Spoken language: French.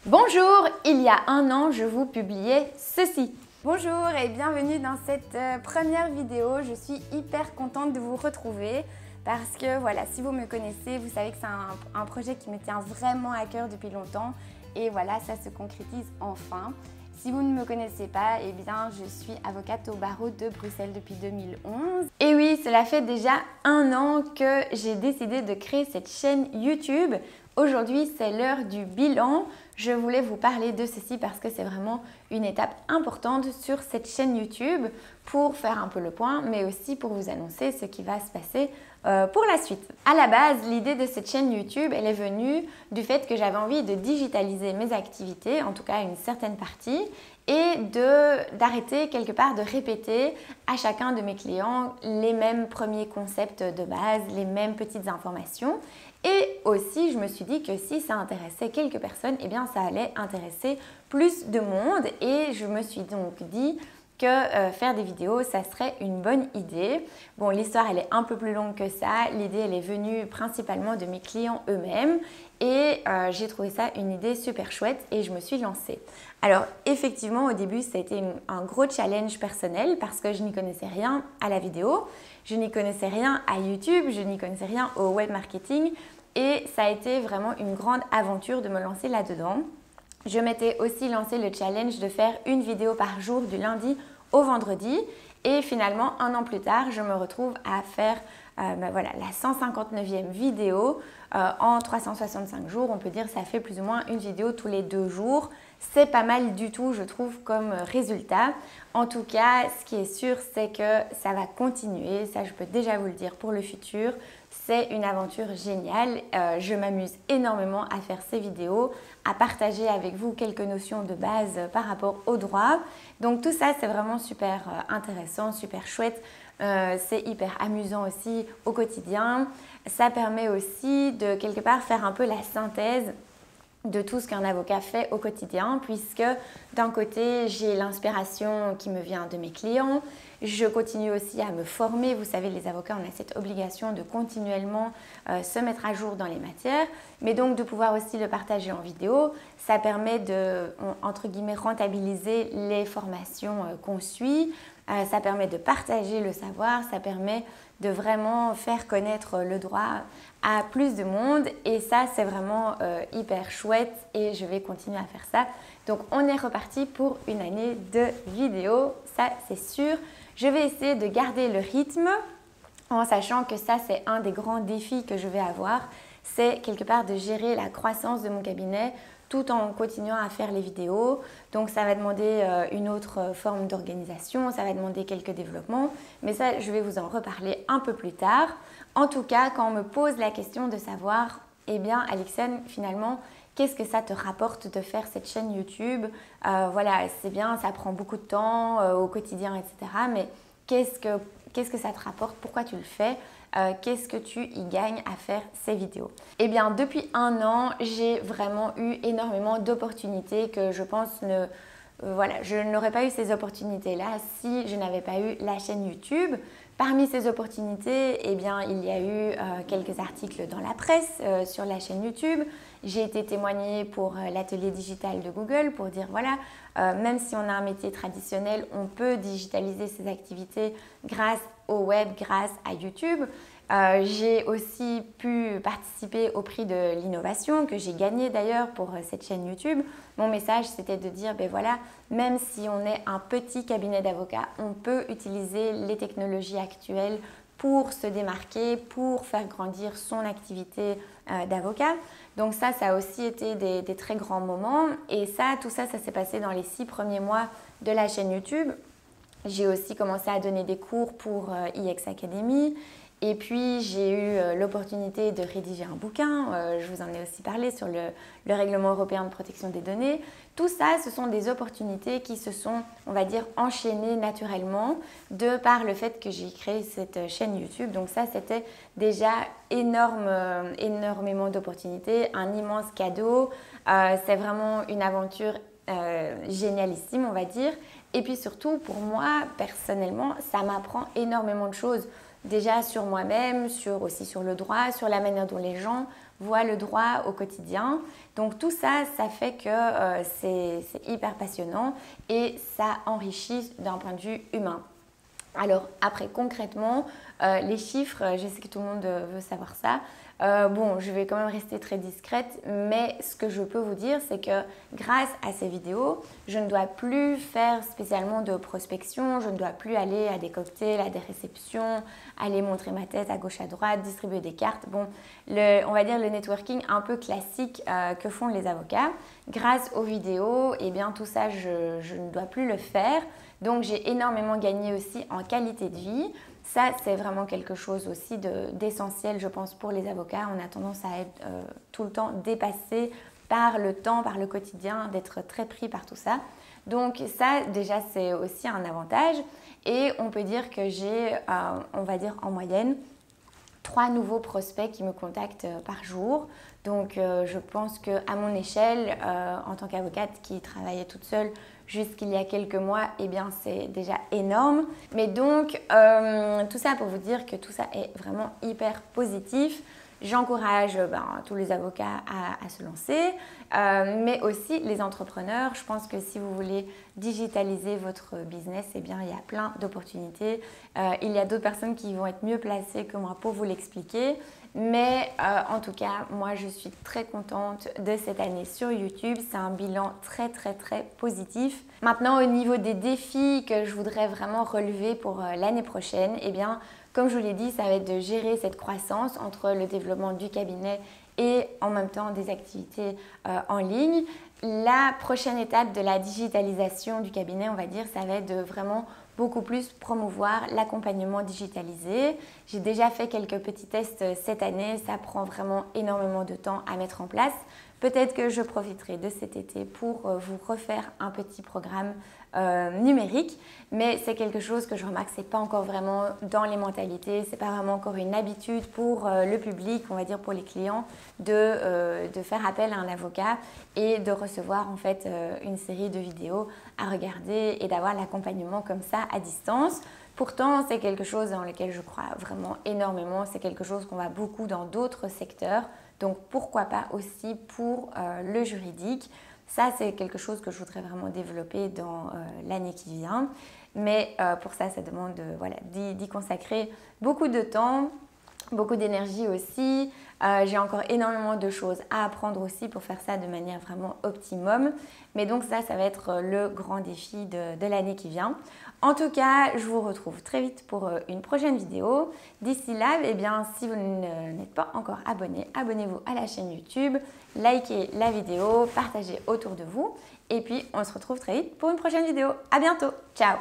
Bonjour, il y a un an, je vous publiais ceci. Bonjour et bienvenue dans cette première vidéo. Je suis hyper contente de vous retrouver parce que voilà, si vous me connaissez, vous savez que c'est un projet qui me tient vraiment à cœur depuis longtemps et voilà, ça se concrétise enfin. Si vous ne me connaissez pas, eh bien, je suis avocate au barreau de Bruxelles depuis 2011. Et oui, cela fait déjà un an que j'ai décidé de créer cette chaîne YouTube. Aujourd'hui, c'est l'heure du bilan. Je voulais vous parler de ceci parce que c'est vraiment une étape importante sur cette chaîne YouTube pour faire un peu le point, mais aussi pour vous annoncer ce qui va se passer pour la suite. À la base, l'idée de cette chaîne YouTube, elle est venue du fait que j'avais envie de digitaliser mes activités, en tout cas une certaine partie, et d'arrêter quelque part de répéter à chacun de mes clients les mêmes premiers concepts de base, les mêmes petites informations. Et aussi, je me suis dit que si ça intéressait quelques personnes, eh bien ça allait intéresser plus de monde. Et je me suis donc dit que faire des vidéos, ça serait une bonne idée. Bon, l'histoire, elle est un peu plus longue que ça. L'idée, elle est venue principalement de mes clients eux-mêmes. Et j'ai trouvé ça une idée super chouette et je me suis lancée. Alors, effectivement, au début, ça a été un gros challenge personnel parce que je n'y connaissais rien à la vidéo. Je n'y connaissais rien à YouTube, je n'y connaissais rien au web marketing et ça a été vraiment une grande aventure de me lancer là-dedans. Je m'étais aussi lancé le challenge de faire une vidéo par jour du lundi au vendredi et finalement, un an plus tard, je me retrouve à faire voilà, la 159e vidéo en 365 jours. On peut dire que ça fait plus ou moins une vidéo tous les 2 jours. C'est pas mal du tout, je trouve, comme résultat. En tout cas, ce qui est sûr, c'est que ça va continuer. Ça, je peux déjà vous le dire pour le futur. C'est une aventure géniale. Je m'amuse énormément à faire ces vidéos, à partager avec vous quelques notions de base par rapport au droit. Donc tout ça, c'est vraiment super intéressant, super chouette. C'est hyper amusant aussi au quotidien. Ça permet aussi de quelque part faire un peu la synthèse de tout ce qu'un avocat fait au quotidien puisque d'un côté j'ai l'inspiration qui me vient de mes clients, je continue aussi à me former, vous savez les avocats on a cette obligation de continuellement se mettre à jour dans les matières mais donc de pouvoir aussi le partager en vidéo, ça permet de entre guillemets rentabiliser les formations qu'on suit, ça permet de partager le savoir, ça permet de vraiment faire connaître le droit à plus de monde et ça c'est vraiment hyper chouette et je vais continuer à faire ça. Donc on est reparti pour une année de vidéos, ça c'est sûr. Je vais essayer de garder le rythme en sachant que ça c'est un des grands défis que je vais avoir, c'est quelque part de gérer la croissance de mon cabinet tout en continuant à faire les vidéos. Donc ça va demander une autre forme d'organisation, ça va demander quelques développements, mais ça je vais vous en reparler un peu plus tard. En tout cas, quand on me pose la question de savoir, eh bien Alixane, finalement, qu'est-ce que ça te rapporte de faire cette chaîne YouTube? Voilà, c'est bien, ça prend beaucoup de temps au quotidien, etc. Mais qu'est-ce que ça te rapporte? Pourquoi tu le fais? Qu'est-ce que tu y gagnes à faire ces vidéos? Eh bien, depuis un an, j'ai vraiment eu énormément d'opportunités que je pense voilà, je n'aurais pas eu ces opportunités-là si je n'avais pas eu la chaîne YouTube. Parmi ces opportunités, eh bien, il y a eu quelques articles dans la presse sur la chaîne YouTube. J'ai été témoignée pour l'atelier digital de Google pour dire voilà, même si on a un métier traditionnel, on peut digitaliser ses activités grâce au web, grâce à YouTube. J'ai aussi pu participer au prix de l'innovation que j'ai gagné d'ailleurs pour cette chaîne YouTube. Mon message c'était de dire ben voilà, même si on est un petit cabinet d'avocats, on peut utiliser les technologies actuelles pour se démarquer, pour faire grandir son activité d'avocat. Donc ça a aussi été des très grands moments et tout ça s'est passé dans les 6 premiers mois de la chaîne YouTube. J'ai aussi commencé à donner des cours pour IX Academy. Et puis, j'ai eu l'opportunité de rédiger un bouquin, je vous en ai aussi parlé sur le règlement européen de protection des données. Tout ça, ce sont des opportunités qui se sont, on va dire, enchaînées naturellement de par le fait que j'ai créé cette chaîne YouTube. Donc ça, c'était déjà énormément d'opportunités, un immense cadeau. C'est vraiment une aventure génialissime, on va dire. Et puis surtout, pour moi, personnellement, ça m'apprend énormément de choses. Déjà sur moi-même, aussi sur le droit, sur la manière dont les gens voient le droit au quotidien. Donc tout ça, ça fait que c'est hyper passionnant et ça enrichit d'un point de vue humain. Alors après concrètement, les chiffres, je sais que tout le monde veut savoir ça. Bon, je vais quand même rester très discrète, mais ce que je peux vous dire, c'est que grâce à ces vidéos, je ne dois plus faire spécialement de prospection, je ne dois plus aller à des cocktails, à des réceptions, aller montrer ma tête à gauche à droite, distribuer des cartes. Bon, on va dire le networking un peu classique que font les avocats. Grâce aux vidéos, eh bien tout ça, je ne dois plus le faire. Donc j'ai énormément gagné aussi en qualité de vie. Ça, c'est vraiment quelque chose aussi d'essentiel, je pense, pour les avocats. On a tendance à être tout le temps dépassé par le temps, par le quotidien, d'être très pris par tout ça. Donc ça, déjà, c'est aussi un avantage. Et on peut dire que j'ai, on va dire en moyenne, 3 nouveaux prospects qui me contactent par jour. Donc je pense qu'à mon échelle, en tant qu'avocate qui travaillait toute seule jusqu'il y a quelques mois, eh bien c'est déjà énorme. Mais donc tout ça pour vous dire que tout ça est vraiment hyper positif. J'encourage tous les avocats à se lancer, mais aussi les entrepreneurs. Je pense que si vous voulez digitaliser votre business, eh bien, il y a plein d'opportunités. Il y a d'autres personnes qui vont être mieux placées que moi pour vous l'expliquer. Mais en tout cas, moi, je suis très contente de cette année sur YouTube. C'est un bilan très, très, très positif. Maintenant, au niveau des défis que je voudrais vraiment relever pour l'année prochaine, eh bien, comme je vous l'ai dit, ça va être de gérer cette croissance entre le développement du cabinet et en même temps des activités en ligne. La prochaine étape de la digitalisation du cabinet, on va dire, ça va être de vraiment beaucoup plus promouvoir l'accompagnement digitalisé. J'ai déjà fait quelques petits tests cette année, ça prend vraiment énormément de temps à mettre en place. Peut-être que je profiterai de cet été pour vous refaire un petit programme numérique, mais c'est quelque chose que je remarque, c'est pas encore vraiment dans les mentalités, c'est pas vraiment encore une habitude pour le public, on va dire pour les clients, de faire appel à un avocat et de recevoir en fait une série de vidéos à regarder et d'avoir l'accompagnement comme ça à distance. Pourtant, c'est quelque chose dans lequel je crois vraiment énormément, c'est quelque chose qu'on voit beaucoup dans d'autres secteurs, donc pourquoi pas aussi pour le juridique. Ça, c'est quelque chose que je voudrais vraiment développer dans l'année qui vient. Mais pour ça, ça demande d'y consacrer beaucoup de temps, beaucoup d'énergie aussi. J'ai encore énormément de choses à apprendre aussi pour faire ça de manière vraiment optimum. Mais donc ça va être le grand défi de l'année qui vient. En tout cas, je vous retrouve très vite pour une prochaine vidéo. D'ici là, eh bien, si vous n'êtes pas encore abonné, abonnez-vous à la chaîne YouTube, likez la vidéo, partagez autour de vous. Et puis, on se retrouve très vite pour une prochaine vidéo. À bientôt. Ciao!